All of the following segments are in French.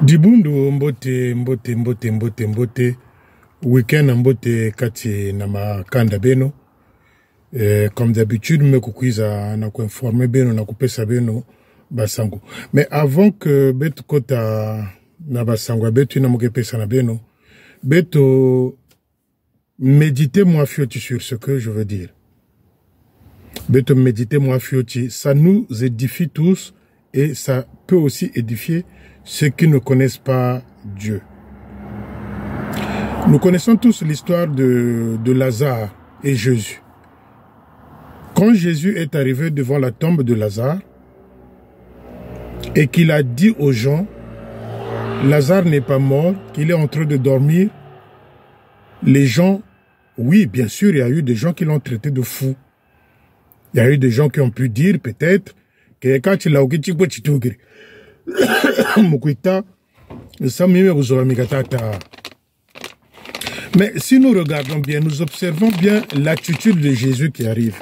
Dibundu mbote week-end mbote kati na makanda beno. Comme d'habitude me kukuiza na kuinformer beno na kupesa beno basango. Mais avant que beto kota na basango beto na mukepesa na beno, beto méditez moi fioti sur ce que je veux dire. Beto méditez moi fioti, ça nous édifie tous et ça peut aussi édifier ceux qui ne connaissent pas Dieu. Nous connaissons tous l'histoire de Lazare et Jésus. Quand Jésus est arrivé devant la tombe de Lazare et qu'il a dit aux gens, Lazare n'est pas mort, qu'il est en train de dormir, les gens, oui, bien sûr, il y a eu des gens qui l'ont traité de fou. Il y a eu des gens qui ont pu dire peut-être que quand il a mais si nous regardons bien, nous observons bien l'attitude de Jésus qui arrive,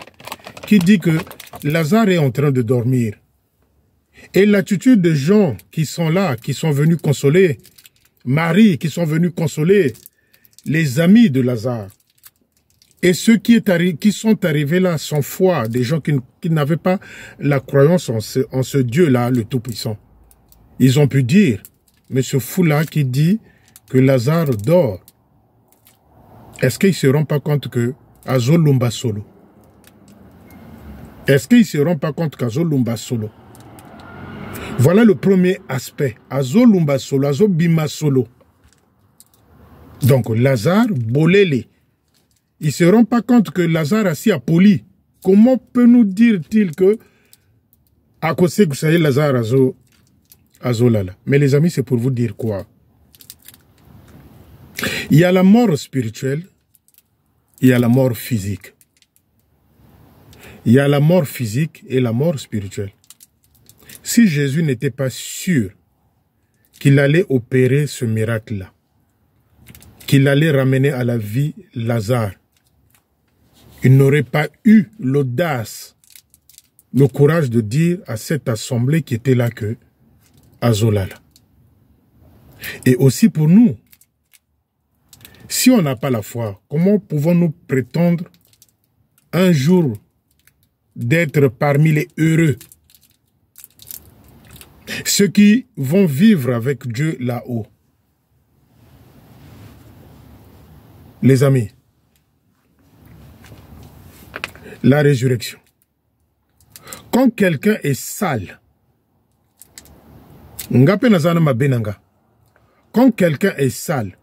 qui dit que Lazare est en train de dormir. Et l'attitude des gens qui sont là, qui sont venus consoler, Marie, qui sont venus consoler les amis de Lazare. Et ceux qui sont arrivés là sans foi, des gens qui n'avaient pas la croyance en ce Dieu-là, le Tout-Puissant. Ils ont pu dire, mais ce fou-là qui dit que Lazare dort, est-ce qu'ils ne se rendent pas compte que Azolumba solo? Est-ce qu'ils ne se rendent pas compte qu'Azolumba solo? Voilà le premier aspect. Azolumba solo, Azobima solo. Donc Lazare, bolele. Ils ne se rendent pas compte que Lazare a si poli. Comment peut nous dire-t-il que à cause que vous savez Lazare Azolala? Mais les amis, c'est pour vous dire quoi? Il y a la mort spirituelle, il y a la mort physique. Il y a la mort physique et la mort spirituelle. Si Jésus n'était pas sûr qu'il allait opérer ce miracle-là, qu'il allait ramener à la vie Lazare, il n'aurait pas eu l'audace, le courage de dire à cette assemblée qui était là que Azolala. Et aussi pour nous, si on n'a pas la foi, comment pouvons-nous prétendre un jour d'être parmi les heureux, ceux qui vont vivre avec Dieu là-haut? Les amis, la résurrection. Quand quelqu'un est sale, quand quelqu'un est sale,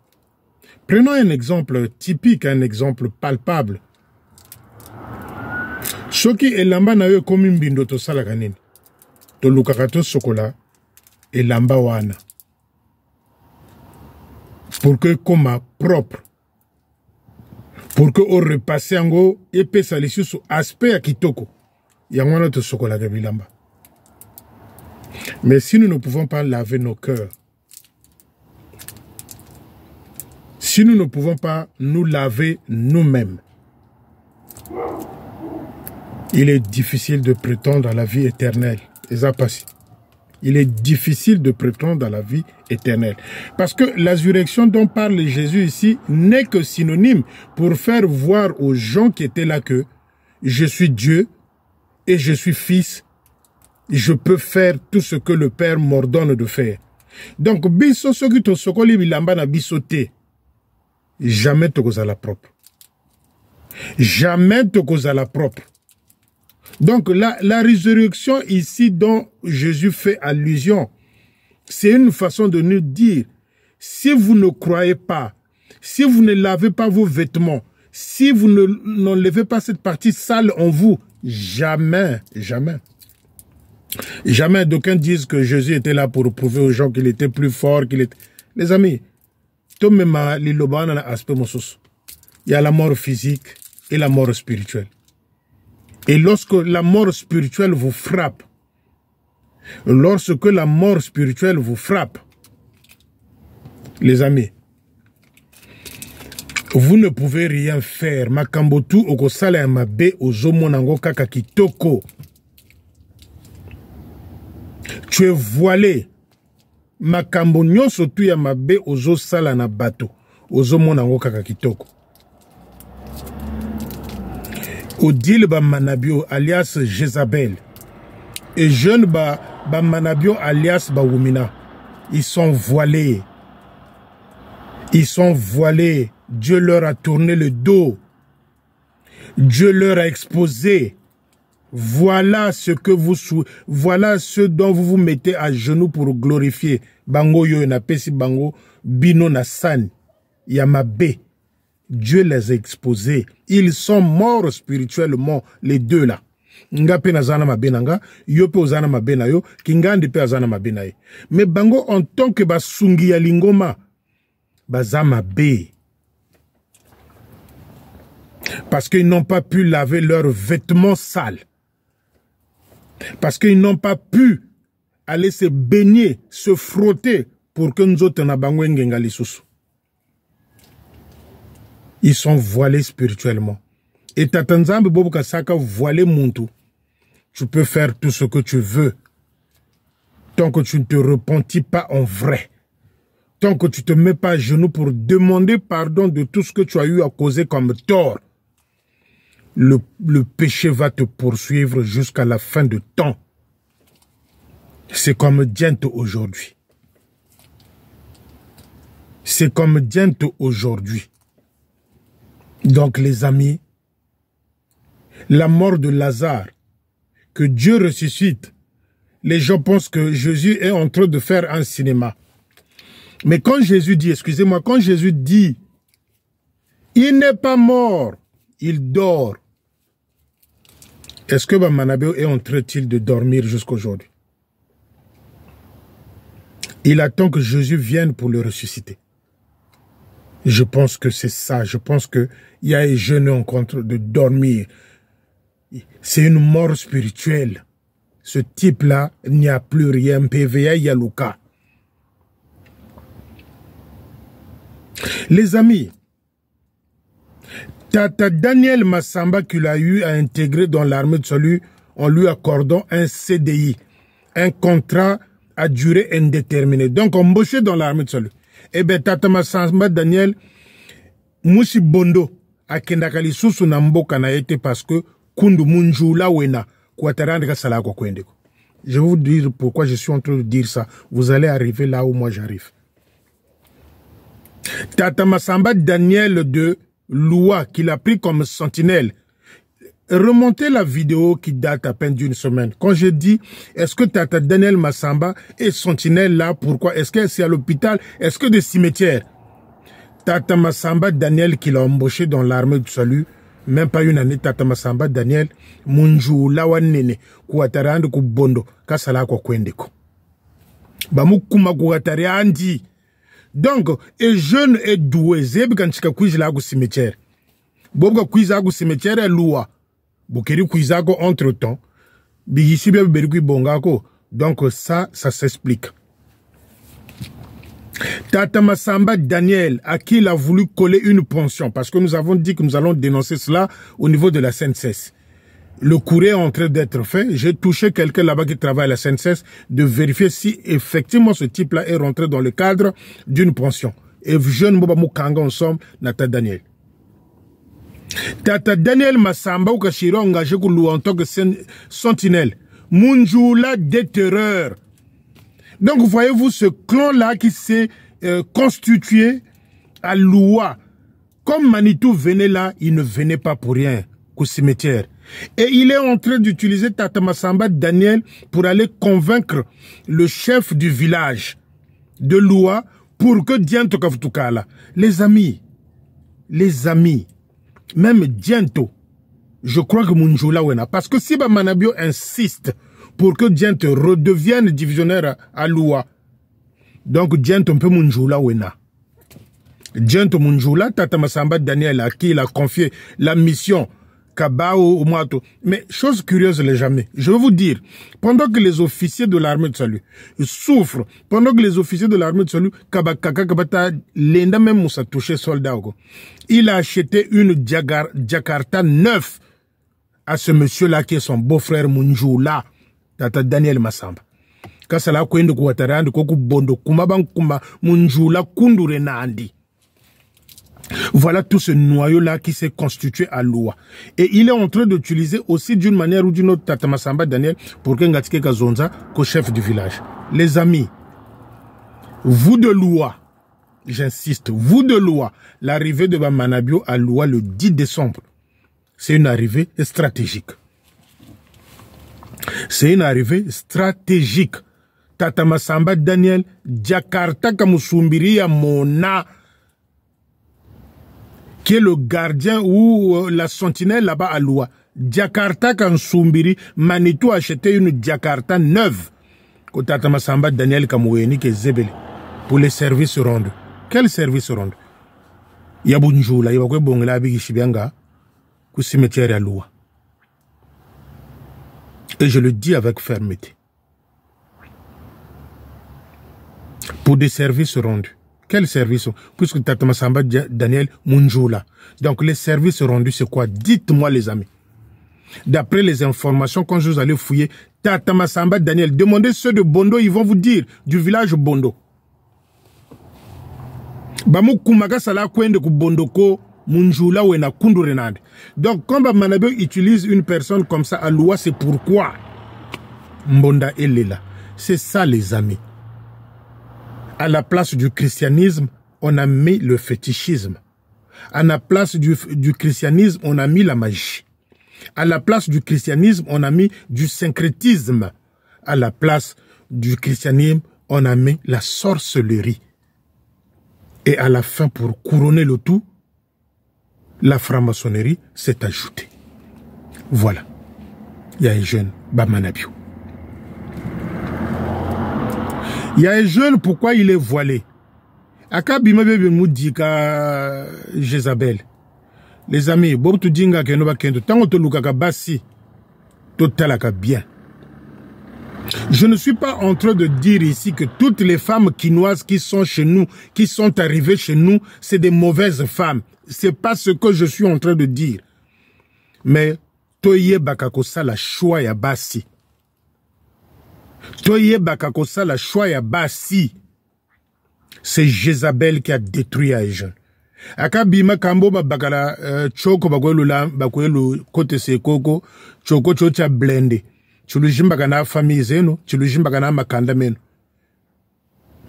prenons un exemple typique, un exemple palpable. Soki elamba na yo komi mbindo to sala kanini. To lukakato sokola elamba wana. Pour que koma propre. Pour que on repasse yango epesa lisusu aspect ya kitoko. Yangwana to sokola ke bilamba. Mais si nous ne pouvons pas laver nos cœurs, si nous ne pouvons pas nous laver nous-mêmes, il est difficile de prétendre à la vie éternelle. Il est difficile de prétendre à la vie éternelle. Parce que la résurrection dont parle Jésus ici n'est que synonyme pour faire voir aux gens qui étaient là que je suis Dieu et je suis fils. Je peux faire tout ce que le Père m'ordonne de faire. Donc, biso soki to sokoli bilamba na bisote. Jamais te cause à la propre. Jamais te cause à la propre. Donc la résurrection ici dont Jésus fait allusion, c'est une façon de nous dire, si vous ne croyez pas, si vous ne lavez pas vos vêtements, si vous n'enlevez pas cette partie sale en vous, jamais, jamais. Jamais d'aucuns disent que Jésus était là pour prouver aux gens qu'il était plus fort, qu'il était... Les amis, il y a la mort physique et la mort spirituelle. Et lorsque la mort spirituelle vous frappe, les amis, vous ne pouvez rien faire. Makambotu okosala mabe ozomonango kaka kitoko. Tu es voilé. makambo nyonso tu ya mabe ozo sala na bato ozo mona ngo kaka kitoko. Odile ba manabio alias Jezabel et jeune ba manabio alias ba Wumina, ils sont voilés. Ils sont voilés. Dieu leur a tourné le dos. Dieu leur a exposé. Voilà ce que voilà ce dont vous vous mettez à genoux pour glorifier. Bango yo na pesi bango bino na san yamabe. Dieu les a exposés. Ils sont morts spirituellement, les deux là. Nga pe nazana mabenanga, yo pe ozana mabena yo, kingandi pe azana mabena ye. Mais bango en tant que basungi ya lingoma, bazama be. Parce qu'ils n'ont pas pu laver leurs vêtements sales. Parce qu'ils n'ont pas pu aller se baigner, se frotter pour que nous autres n'abango ngengali susu. Ils sont voilés spirituellement. Et tatanzambe bobo kasaka voilé muntu. Tu peux faire tout ce que tu veux. Tant que tu ne te repentis pas en vrai. Tant que tu ne te mets pas à genoux pour demander pardon de tout ce que tu as eu à causer comme tort. Le péché va te poursuivre jusqu'à la fin de temps. C'est comme Diento aujourd'hui. C'est comme Diento aujourd'hui. Donc les amis, la mort de Lazare, que Dieu ressuscite, les gens pensent que Jésus est en train de faire un cinéma. Mais quand Jésus dit, excusez-moi, quand Jésus dit, il n'est pas mort, il dort. Est-ce que Manabéo est en train-t-il de dormir jusqu'aujourd'hui? Il attend que Jésus vienne pour le ressusciter. Je pense que c'est ça. Je pense qu'il y a un jeune en train de dormir. C'est une mort spirituelle. Ce type-là, il n'y a plus rien. PVA, il y a le cas. Les amis, Tata Daniel Massamba qu'il a eu à intégrer dans l'armée de salut en lui accordant un CDI, un contrat à durée indéterminée. Donc embauché dans l'armée de salut. Eh bien, Tata Massamba Daniel, Mousi Bondo, a kendakali susu na mboka na ete parce que kundu munjula wena kuatarandika salako kwendeko. Je vais vous dire pourquoi je suis en train de dire ça. Vous allez arriver là où moi j'arrive. Tata Massamba Daniel de Loua, qu'il a pris comme sentinelle. Remontez la vidéo qui date à peine d'une semaine. Quand je dis, est-ce que Tata Daniel Massamba est sentinelle là? Pourquoi? Est-ce que c'est à l'hôpital? Est-ce que des cimetières? Tata Massamba Daniel qui l'a embauché dans l'armée du salut, même pas une année, Tata Massamba Daniel, Munju Lawanene, Kuatarande Kubondo, Kasala Kwendeko. Bamukuma Kuatariandi. Donc, et jeune et doué, zeb quand tu as lago cimetière. Boga kuizago cimetière est loua. Bokeri kuizago entre temps. Bigisi bien berikui bongako. Donc, ça s'explique. Tata Massamba Daniel, à qui il a voulu coller une pension, parce que nous avons dit que nous allons dénoncer cela au niveau de la CNCS. Le courrier est en train d'être fait. J'ai touché quelqu'un là-bas qui travaille à la CNCS de vérifier si effectivement ce type-là est rentré dans le cadre d'une pension. Et jeune Mobamou Kanga ensemble, Tata Daniel. Tata Daniel Massamba ou Kashiro engagé en tant que sentinelle. Munjula déterreur. Donc voyez-vous ce clan-là qui s'est constitué à Loua. Comme Manitou venait là, il ne venait pas pour rien qu'au cimetière. Et il est en train d'utiliser Tata Massamba Daniel pour aller convaincre le chef du village de Loua pour que Diento Kavtukala. Les amis, même Diento, je crois que Munjula Wena, parce que si Manabio insiste pour que Diento redevienne divisionnaire à Loua, donc Diento peut Munjula Wena. Diento Munjula, Tata Massamba Daniel à qui il a confié la mission Kabao ou Moato. Mais chose curieuse les jamais. Je veux vous dire, pendant que les officiers de l'armée de salut souffrent, pendant que les officiers de l'armée de salut Kabata l'enda même Moussa touché soldat, il a acheté une Jakarta 9 à ce monsieur-là qui est son beau-frère Munjula, Tata Daniel Massamba. kasala kwende kuwatarandi ko kubondo kumaba kuma munjula kundure nandi. Voilà tout ce noyau-là qui s'est constitué à Loua. Et il est en train d'utiliser aussi d'une manière ou d'une autre Tata Massamba Daniel pour que Ngatike Kazonza, qu'au chef du village. Les amis, vous de Loua, j'insiste, vous de Loua, l'arrivée de Bamanabio à Loua le 10 décembre, c'est une arrivée stratégique. C'est une arrivée stratégique. Tata Massamba Daniel, Jakarta Kamusumbiria Mona, qui est le gardien ou la sentinelle là-bas à Loua. Jakarta Kansumbiri, Manitou a acheté une Jakarta neuve. Tata Massamba Daniel Kamoueni qui est Zebele. Pour les services rendus. Quel service rendu? Yabunjula, Yabakwe Bongla Bigishibianga, au cimetière à Loua. Et je le dis avec fermeté. Pour des services rendus. Quel service? Puisque Tata Massamba Daniel Munjoula. Donc les services rendus, c'est quoi? Dites-moi les amis. D'après les informations, quand je vous allez fouiller, Tata Massamba Daniel, demandez ceux de Bondo, ils vont vous dire, du village Bondo. Bamou Kumaka Sala Kwende ku Bondoko, Munjoula ou Ena Kundurenade. Donc quand Bamanabio utilise une personne comme ça à Loua, c'est pourquoi Mbonda Elela. C'est ça les amis. À la place du christianisme, on a mis le fétichisme. À la place du christianisme, on a mis la magie. À la place du christianisme, on a mis du syncrétisme. À la place du christianisme, on a mis la sorcellerie. Et à la fin, pour couronner le tout, la franc-maçonnerie s'est ajoutée. Voilà. Il y a un jeune, Bamanabio. Il y a un jeune, pourquoi il est voilé? Akabima bebe moudika Jézabel. Les amis, bob tu dinga ke no ba kendo tango to lukaka basi to talaka bien. Je ne suis pas en train de dire ici que toutes les femmes quinoises qui sont chez nous, qui sont arrivées chez nous, c'est des mauvaises femmes. C'est pas ce que je suis en train de dire. Mais toye bakakosa la choix ya basi. Toye bakakosa la choix ya basi. C'est Jézabel qui a détruit Aïjon. Akabima kambo bakala choko bakwelu la bakwelu kote se koko choko chocha blende. Chulujimba na famille zeno, chulujimba na makanda meno.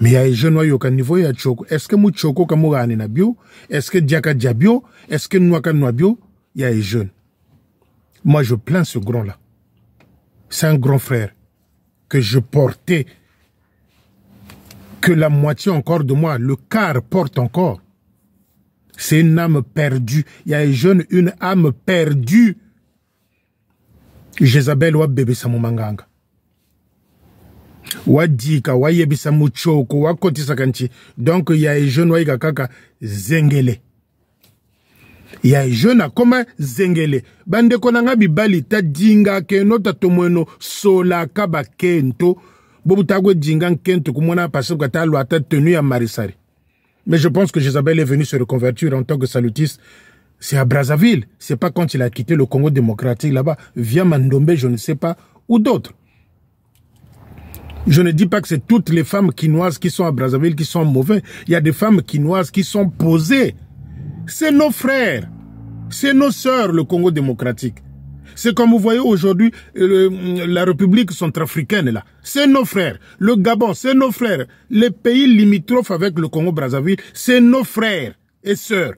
Mais Aïjon wa yoka niveau ya choko. Est-ce que mu choko kamugani na bio? Est-ce que diaka diabio? Est-ce que nouaka noabio? Ya Aïjon. Moi je plains ce grand là. C'est un grand frère que je portais, que la moitié encore de moi, le quart porte encore. C'est une âme perdue. Il y a un jeune, une âme perdue. Jézabel wa bébé samumanganga. Wa dika, wa yebisa muchoko, wa koti sakanchi. Donc il y a un jeune wa ikakaka zengele. Il y a un jeune à comment zengele. Bande konanga bibali ta dinga keno ta tomweno sola kaba kento. Bobutagwe dinga kento kumona parce que ta loi ta tenue à Marisari. Mais je pense que Jézabel est venu se reconvertir en tant que salutiste. C'est à Brazzaville. C'est pas quand il a quitté le Congo démocratique là-bas, via Mandombe, je ne sais pas, ou d'autres. Je ne dis pas que c'est toutes les femmes quinoises qui sont à Brazzaville qui sont mauvaises. Il y a des femmes quinoises qui sont posées. C'est nos frères. C'est nos sœurs, le Congo démocratique. C'est comme vous voyez aujourd'hui, la République centrafricaine là. C'est nos frères. Le Gabon, c'est nos frères. Les pays limitrophes avec le Congo-Brazzaville, c'est nos frères et sœurs.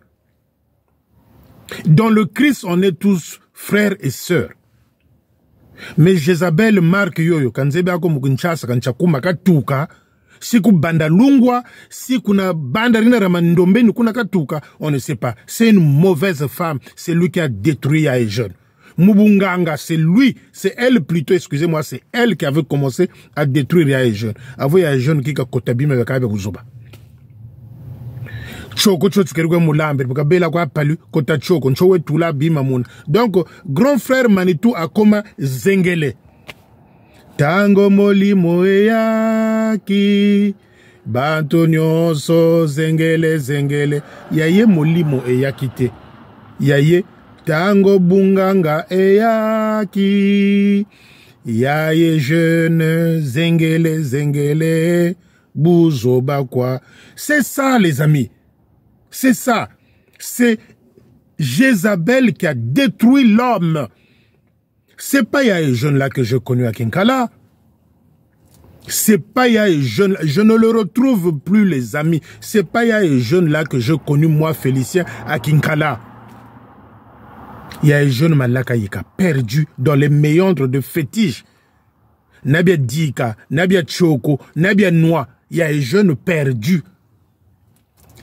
Dans le Christ, on est tous frères et sœurs. Mais Jézabel marque yoyo, kanzebe ako mukunchasa, kanchakuma katuka, siku banda lungwa, siku na banda rina ramandombe, nukuna katuka, on ne sait pas. C'est une mauvaise femme, c'est lui qui a détruit Aïjon. Mubunganga, c'est lui, c'est elle plutôt, excusez-moi, c'est elle qui avait commencé à détruire Aïjon. Avant Aïjon qui a kotabime avec Aïbe Uzoba. Choko chotu kerugwe mulambe, parce que bela kwa palu, kota choko, nchowe tula bima moun. Donc, grand frère Manitou a comme zengele. Tango moli moeyaki, banto nyonso zengele zengele. Yaye moli moeyakite. Yaye tango bunganga eyaki. Yaye jeune, zengele, zengele, bouzoba quoi. C'est ça, les amis. C'est ça. C'est Jézabel qui a détruit l'homme. C'est pas Yaye jeune là que j'ai connu à Kinkala. C'est pas Yaye jeune, je ne le retrouve plus, les amis. C'est pas Yaye jeune là que j'ai connu, moi, Félicien, à Kinkala. Yaye jeune malaka yika perdu dans les méandres de fétiche. Nabia Dika, Nabia Choko, Nabia Noa. Yaye jeune perdu.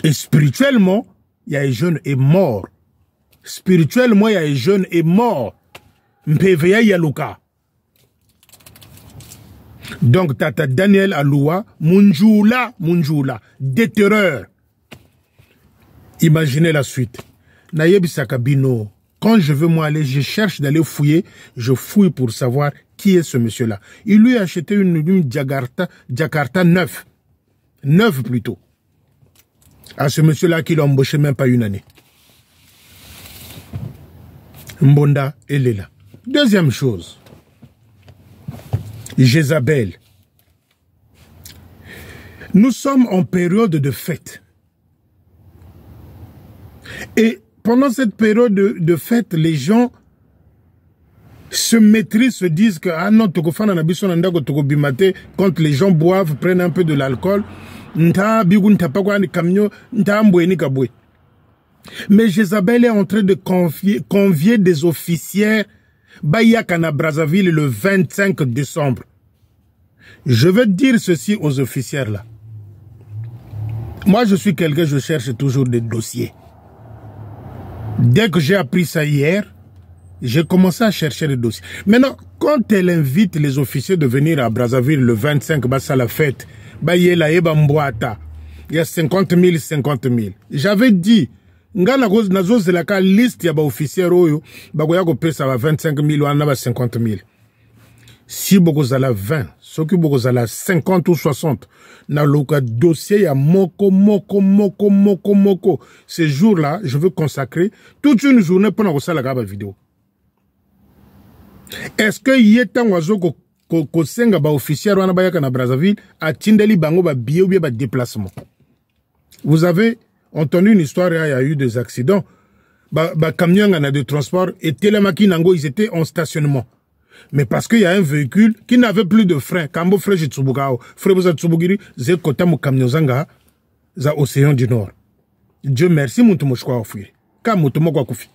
Et spirituellement, Yaye jeune est mort. Spirituellement, Yaye jeune est mort. Mpeveya Yaluka. Donc, Tata Daniel Aloua, Munjoula, déterreur. Imaginez la suite. Nayebi Sakabino, quand je veux moi aller, je cherche d'aller fouiller, je fouille pour savoir qui est ce monsieur-là. Il lui a acheté une Jakarta 9. 9 plutôt. À ce monsieur-là qui l'a embauché même pas une année. Mbonda, elle est là. Deuxième chose. Jézabel. Nous sommes en période de fête. Et pendant cette période de fête, les gens se maîtrisent, se disent que ah non, quand les gens boivent, prennent un peu de l'alcool, mais Jézabel est en train de convier des officiers Bayakana Brazzaville le 25 décembre. Je veux dire ceci aux officiers là. Moi je suis quelqu'un, je cherche toujours des dossiers. Dès que j'ai appris ça hier, j'ai commencé à chercher des dossiers. Maintenant, quand elle invite les officiers de venir à Brazzaville le 25, bah ça la fête, bah il y a 50 000, 50 000. J'avais dit, ngana nazo zelaka liste ya ba officier oyo bagoya ko pesa ba 25 000 wana ba 50 000. Si bokozala 20, ce qui bokozala 50 ou 60, na loka dossier ya moko. Ces jours-là, je veux consacrer toute une journée pour na sala ba vidéo. Est-ce que yeta wazo ko senga ba officier wana bayaka na Brazzaville a tindeli bango ba billet ou bien ba déplacement? Vous avez entendu une histoire, il y a eu des accidents. Camion de transport et Télémaki Nango, ils étaient en stationnement. Mais parce qu'il y a un véhicule qui n'avait plus de frein. Kambo frein Jitsubugao, frein Tsubugiri, Zekota mu camion zanga, za Océan du Nord. Dieu merci, Moutumoshkwa offrir. Kamoutumokwa Koufi.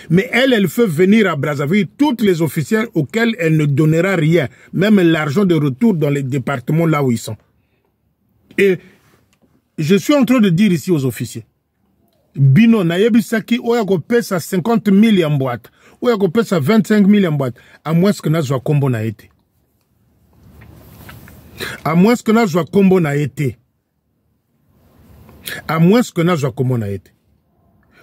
Mais elle fait venir à Brazzaville toutes les officiers auxquels elle ne donnera rien. Même l'argent de retour dans les départements là où ils sont. Et je suis en train de dire ici aux officiers. Bino na yebisaki oya ko pesa 50 000 en boîte. Oya ko pesa 25 000 en boîte. À moins que na zwa kombo na été. À moins que na zwa kombo na été. À moins que na zwa kombo na été.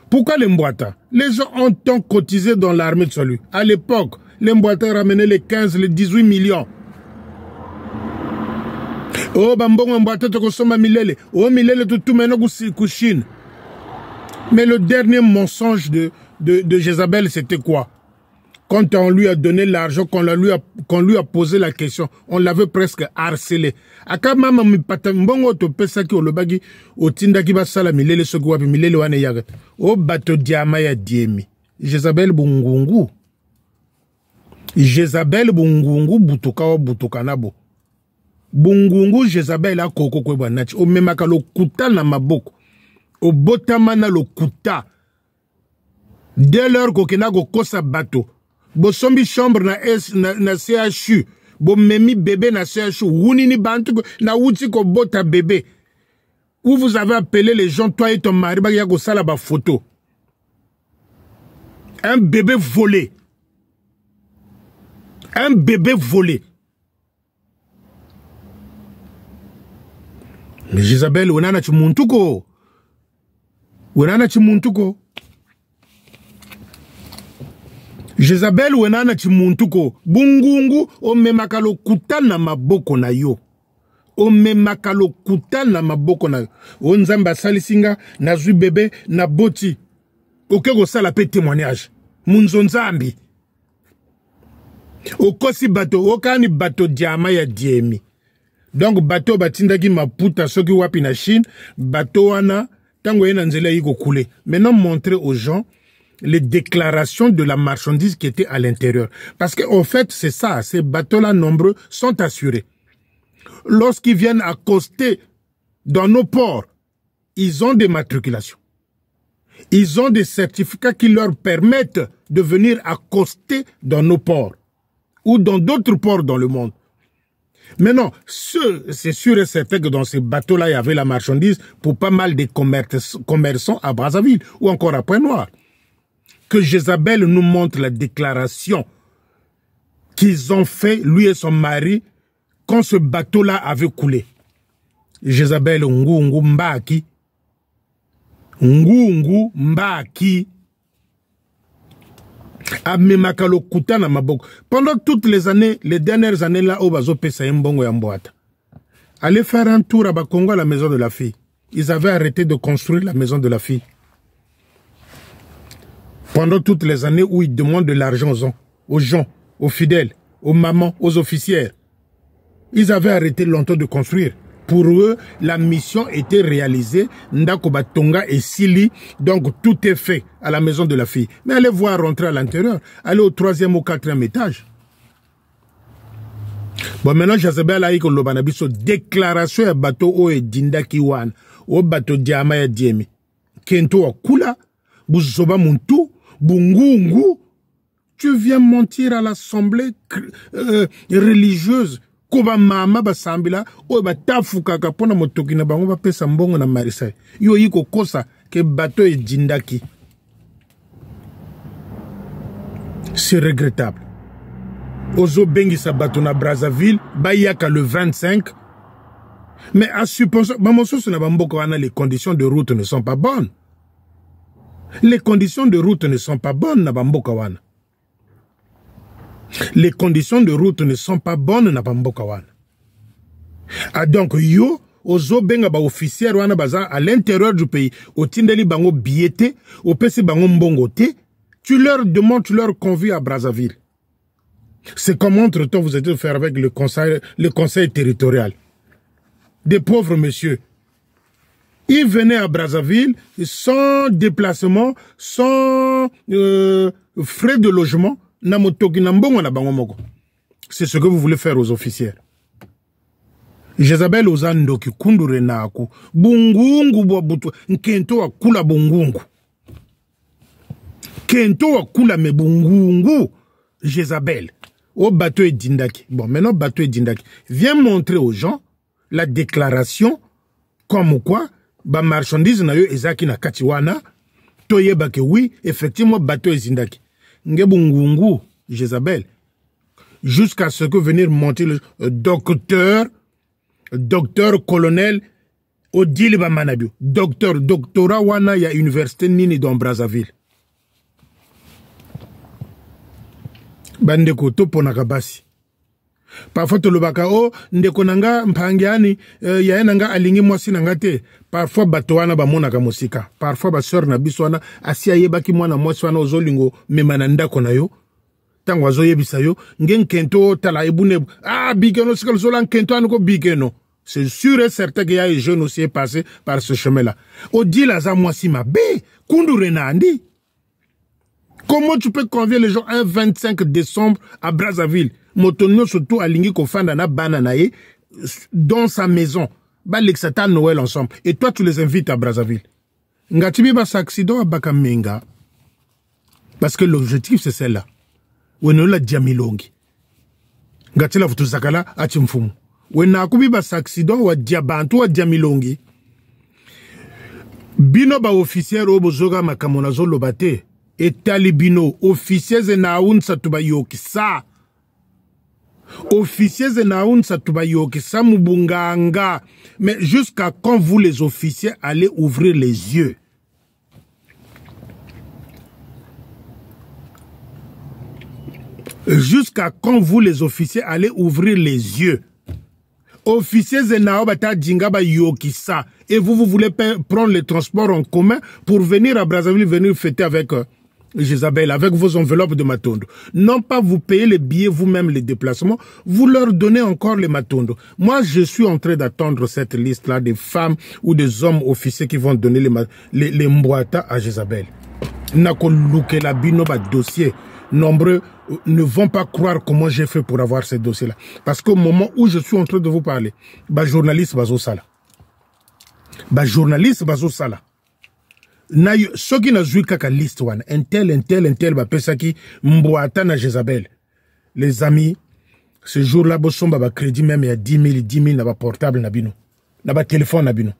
Pourquoi les Mbouata? Les gens ont tant cotisé dans l'armée de salut. À l'époque, les Mbouata ramenaient les 15, les 18 millions. Oh, bambongo Mbouata te kosoma milele. Oh, milele tout maintenant kushine. Mais le dernier mensonge de Jézabel, c'était quoi? Quand on lui a donné l'argent, qu'on lui a posé la question, on l'avait presque harcelé. Akama mami patambongo to pesa ki olobagi otinda ki basala milele soko wapi milele wane yaga. O bato diama ya diemi. Jézabel bungungu. Jézabel bungungu butuka wa butuka nabo. Bungungu Jézabel a koko kwe banachi. O memaka lo kuta na maboko. O botama na lo kuta. Dès lors kokena go kosa bato. Bo sombi chambre na CHU. Bo memi bébé na CHU. Wunini bantu na wuti ko bota bébé. Où vous avez appelé les gens, toi et ton mari, ba ya go sala ba photo. Un bébé volé. Un bébé volé. Mais Jézabel, wenana chimuntuko. Wenana chimuntuko. Jézabel wenana chimuntuko. Bungungu omemakalo kutana maboko na yo. Omemakalo kutana maboko na yo. Onzamba salisinga na zui bébé na boti. Okego sala pe témoignage. Munzonzambi. Okosi bateau, okani bateau diama ya diemi. Donc bateau batindaki maputa soki wapi na Chine, bateau wana tango yena nzela yiko couler. Maintenant montrer aux gens les déclarations de la marchandise qui était à l'intérieur. Parce qu'en fait, c'est ça, ces bateaux-là nombreux sont assurés. Lorsqu'ils viennent accoster dans nos ports, ils ont des matriculations. Ils ont des certificats qui leur permettent de venir accoster dans nos ports ou dans d'autres ports dans le monde. Maintenant, c'est sûr et certain que dans ces bateaux-là, il y avait la marchandise pour pas mal de commerçants à Brazzaville ou encore à Pointe-Noire. Que Jézabel nous montre la déclaration qu'ils ont fait, lui et son mari, quand ce bateau-là avait coulé. Jézabel, Ngungu Mbaki. Ngungu Mbaki. Pendant toutes les années, les dernières années là, allez faire un tour à Bakongo à la maison de la fille. Ils avaient arrêté de construire la maison de la fille. Pendant toutes les années où ils demandent de l'argent aux gens, aux fidèles, aux mamans, aux officières. Ils avaient arrêté longtemps de construire. Pour eux, la mission était réalisée. Ndako Batonga et Sili. Donc, tout est fait à la maison de la fille. Mais allez voir rentrer à l'intérieur. Allez au 3e ou 4e étage. Bon, maintenant, Jezebel a eu que déclaration à bateau o et dinda kiwan. O bateau diama ya diemi. Kento wa kula. Buzoba muntu. Bungungu. Tu viens mentir à l'assemblée religieuse. Koba mama basambila o batafuka kapona motoki na bango bapesa mbongo na Marisai yo yiko kosa ke bateau e dindaki. C'est regrettable. Ozo bengi sa bateau na Brazzaville bayaka le 25. Mais à supposer les conditions de route ne sont pas bonnes. Les conditions de route ne sont pas bonnes na Bamboka wana. Les conditions de route ne sont pas bonnes na Bamboka wana. Ah donc yo ozo benga ba officier wana baza à l'intérieur du pays au tindeli bango biete au pesi bango mbongo te, tu leur demandes, tu leur convies à Brazzaville. C'est comme entre-temps vous êtes de faire avec le conseil territorial. Des pauvres messieurs. Ils venaient à Brazzaville sans déplacement, sans frais de logement. C'est ce que vous voulez faire aux officiers. Jezabel ozando ki kundure nako. Bungungu bobutu. Nkento wa kula bungungu. Kento wa kula me bungungu. Jezabel. Au bateau et dindaki. Bon, maintenant bateau et dindaki. Viens montrer aux gens la déclaration comme quoi, ba marchandise na yo ezaki na katiwana. Toyeba ke oui, effectivement bateau et dindaki. Ngebungungu, Jézabel, jusqu'à ce que venir monter le docteur, colonel, Odile Bamanabiou, doctorat wana ya université nini dans Brazzaville. Bandeko topo nakabasi. Parfois tolobaka o ndeko nanga mpangiani ya nanga alingi mwasi nanga te. Parfois bato wana bamonaka musika. Parfois ba sœur na biso wana asia yebaki mwana mwasi wana ozolingo memana ndako na yo. Tango azoyebisa yo ngen kento tala ebune bigeno sikal zolan kento anko bigeno. C'est sûr et certain qu'il y a un jeune aussi passé par ce chemin-là. Odi la za mwasi mabe kundure nandi. Comment tu peux convier les gens un 25 décembre à Brazzaville? Motonio surtout à Lingi Kofanda na Bananaye dans sa maison. Ba l'exata Noël ensemble. Et toi tu les invites à Brazzaville. Ngatibi ba accident à Bakamenga. Parce que l'objectif c'est celle-là. Wenola Djamilongi. Ngatila futuzakala achimfumu. Wena kubi ba accident wa Diabantu wa Djamilongi. Bino ba officier obozoga makamonazo lobate. Et talibino officiers et naoun satubayoki sa. Officiers et naoun satubayoki sa mubunganga. Mais jusqu'à quand vous les officiers allez ouvrir les yeux? Jusqu'à quand vous les officiers allez ouvrir les yeux? Officiers et naobata djingaba yokisa. Et vous voulez prendre les transports en commun pour venir à Brazzaville, venir fêter avec Jézabel, avec vos enveloppes de Matondo. Non pas vous payez les billets vous-même, les déplacements, vous leur donnez encore les Matondo. Moi, je suis en train d'attendre cette liste-là des femmes ou des hommes officiers qui vont donner les Mbouata à Jézabel. Nako louke la bino ba dossier. Nombreux ne vont pas croire comment j'ai fait pour avoir ces dossiers-là. Parce qu'au moment où je suis en train de vous parler, bah journaliste bazo sala. Bah journaliste bazo sala. Na ceux qui n'a joué qu'à liste one, un tel, bah pesaki Mbouata na Jézabel. Les amis, ce jour-là, bosson bah crédit même il y a 10 000 na ba portable na bino, na ba téléphone na bino.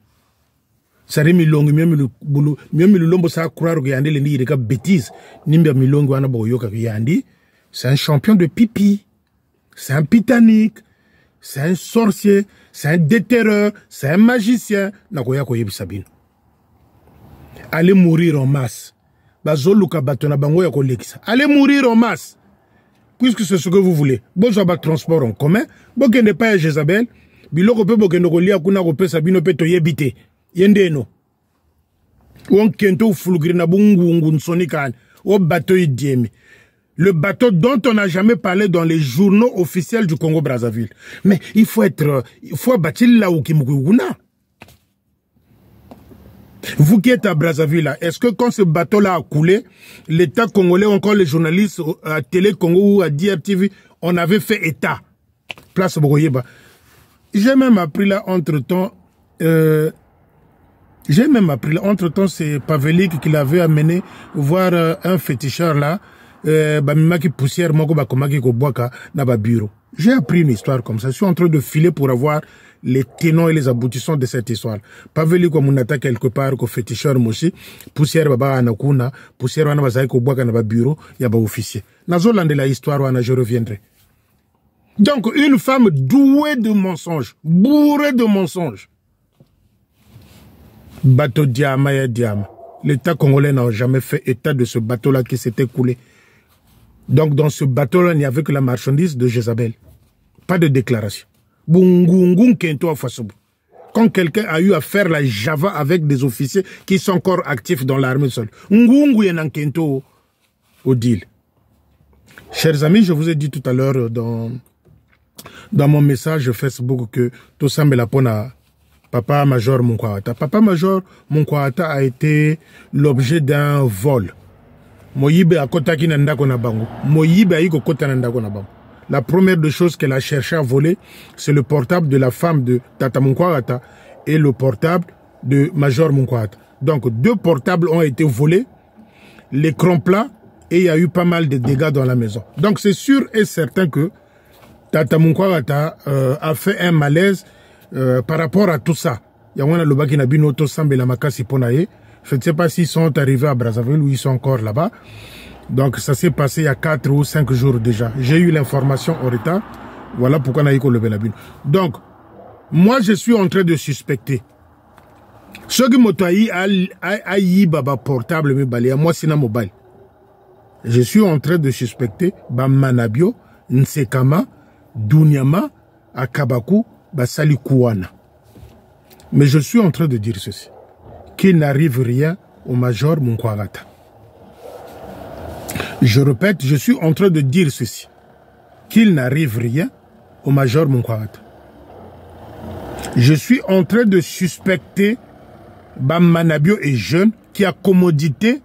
Ça rime milongi mieux le lombo ça croire que yandi le ni de bêtise, nimba milongi wana boyoka yandi. C'est un champion de pipi, c'est un pitanique, c'est un sorcier, c'est un déterreur, c'est un magicien. Na koya koyebi sabino. Allez mourir en masse. Allez mourir en masse. Puisque c'est ce que vous voulez. Bon, ça va transport en commun. Bon, qu'il n'est pas à Jézabel. Biloko pe boke nokolia kuna kope sabino pe to yebite. Yendeno. On kento fulgrina bungu nsoni kan. O bateau idiemi. Le bateau dont on n'a jamais parlé dans les journaux officiels du Congo-Brazzaville. Mais il faut bâtir là où Kimukuna. Vous qui êtes à Brazzaville, est-ce que quand ce bateau-là a coulé, l'État congolais, encore les journalistes à Télé Congo ou à DRTV, on avait fait État. Place Bogoyeba. J'ai même appris là, entre-temps, c'est Pavelik qui l'avait amené voir un féticheur là, Bamimaki poussière, Moko Bakomaki Koboaka, na ba bureau. J'ai appris une histoire comme ça. Je suis en train de filer pour avoir les tenants et les aboutissants de cette histoire. Pavelik comme on attaque quelque part, ko féticheur moshi, poussière baba anakuna, poussière wana bazai Koboaka na ba bureau, ya ba officier. Nazoland de la histoire wana, je reviendrai. Donc, une femme douée de mensonges, bourrée de mensonges. Bateau Diama et Diama. L'État congolais n'a jamais fait état de ce bateau-là qui s'était coulé. Donc, dans ce bateau-là, il n'y avait que la marchandise de Jézabel. Pas de déclaration. Quand quelqu'un a eu à faire la Java avec des officiers qui sont encore actifs dans l'armée seule. Au deal. Chers amis, je vous ai dit tout à l'heure dans mon message Facebook que tout ça me la pona Papa Major Munkwata. Papa Major Munkwata a été l'objet d'un vol. Moyibe a kotaki na ndako na bango. Moyibe a iko kota na ndako na bango. La première des choses qu'elle a cherché à voler, c'est le portable de la femme de Tata Munkwata et le portable de Major Munkwata. Donc deux portables ont été volés, l'écran plat, et il y a eu pas mal de dégâts dans la maison. Donc c'est sûr et certain que Tata Munkwata a fait un malaise par rapport à tout ça. Je ne sais pas s'ils sont arrivés à Brazzaville ou ils sont encore là-bas. Donc ça s'est passé il y a 4 ou 5 jours déjà. J'ai eu l'information en retard. Voilà pourquoi on a eu le Benabine. Donc, moi je suis en train de suspecter. Ce qui m'a dit baba portable me balé, moi c'est na mobile. Je suis en train de suspecter Manabio, Nsekama, Dunyama, Akabaku, Basali Kouana. Mais je suis en train de dire ceci. Qu'il n'arrive rien au Major Munkwata. Je répète, je suis en train de dire ceci. Qu'il n'arrive rien au Major Munkwata. Je suis en train de suspecter Manabio est jeune qui a commodité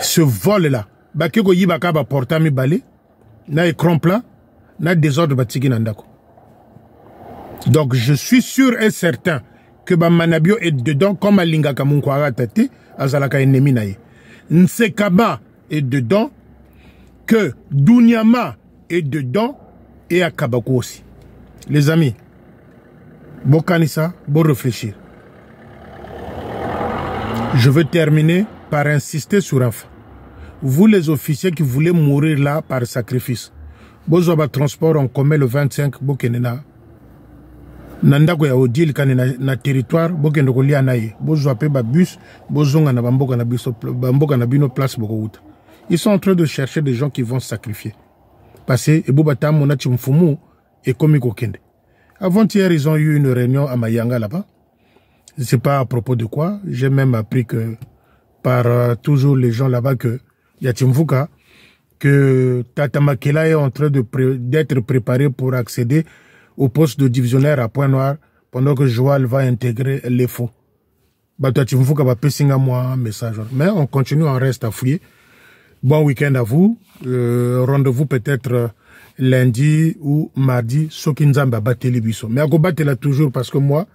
ce vol-là. Bakeko yibaka ba porta mi balé, na écran plat, na désordre batiki nandako. Donc je suis sûr et certain que Manabio est dedans comme Alingaka Munkwara Tate, Azalaka ennemi naye. Nsekaba est dedans, que Dunyama est dedans et Akabaku aussi. Les amis, bon kanissa, bon réfléchir. Je veux terminer par insister sur un fait. Vous les officiers qui voulez mourir là par sacrifice, Bozoba transport en commun le 25, Bokenena. Nandako ya odile kane na territoire bokendo kolia naye bozwa pe ba bus bozonga na bamboka na bino place bokouta. Ils sont en train de chercher des gens qui vont se sacrifier. Passé et bobata mona chimfumu et komiko kende. Avant-hier ils ont eu une réunion à Mayanga là-bas. Je ne sais pas à propos de quoi, j'ai même appris que par toujours les gens là-bas que Yatimvuka, que Tata Makela est en train d'être préparé pour accéder au poste de divisionnaire à Pointe-Noire pendant que Joal va intégrer les fonds. Yatimvuka va passer un message. Mais on continue, on reste à fouiller. Bon week-end à vous. Rendez-vous peut-être lundi ou mardi. Sokinzamba Batelibiso. Mais à combattre là toujours parce que moi,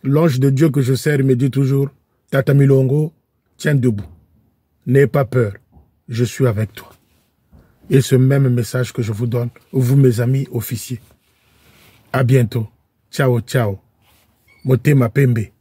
l'ange de Dieu que je sers me dit toujours, Tata Milongo, tiens debout. N'aie pas peur. Je suis avec toi. Et ce même message que je vous donne, vous mes amis officiers. À bientôt. Ciao, ciao. Motema Pembe.